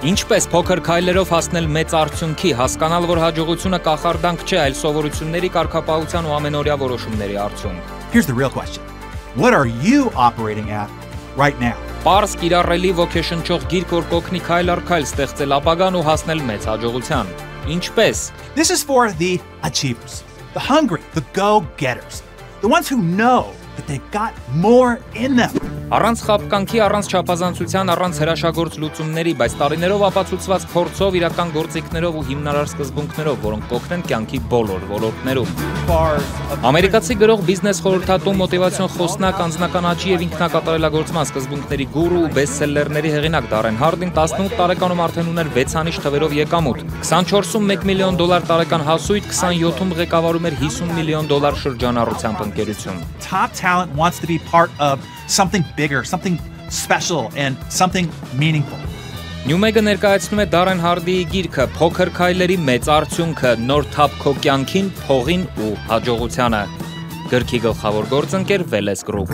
Ինչպես փոքր քայլերով հասնել մեծ արդյունքի, հասկանալ, որ հաջողությունը կախարդանք չէ, այլ սովորությունների կարգապահության ու ամենօրյա որոշումների արդյունք։ Here's the real question. What are you operating at right now? Պարզ կիրառելի ոգեշնչող գիրք, որ կօգնի քայլ առ քայլ ստեղծել ապագան ու հասնել մեծ հաջողության։ Ինչպես։ This is for the achievers, the hungry, the go-getters, the ones who know that they've got more in them. Առանց խաբկանքի, առանց չափազանցության, առանց հրաշագործ լուծումների, բայց տարիներով ապացուցված փորձով, իրական գործիքներով ու հիմնարար սկզբունքներով, որոնք կօգնեն կյանքի բոլոր ոլորտներում։ Ամերիկացի գրող, բիզնես խորհրդատու, մոտիվացիոն խոսնակ, անձնական աճի եւ ինքնակատարելագործման սկզբունքների գուրու ու բեսթսելլերների հեղինակ Դարեն Հարդին 18 տարեկանում արդեն ուներ 6 անիշ թվերով եկամուտ, 24-ում $1 միլիոն տարեկան հասույթ, 27-ում ղեկավարում էր $50 միլիոն շրջանառությամբ ընկերություն։ Top talent wants to be part of something bigger, something special, and something meaningful. Նյումեգը ներկայացնում է Դարեն Հարդիի գիրքը «Փոքր քայլերի մեծ արդյունքը. նոր թափ քո կյանքին, փողին ու հաջողությանը»։ Գրքի գլխավոր գործընկեր Վելես Գրուպ։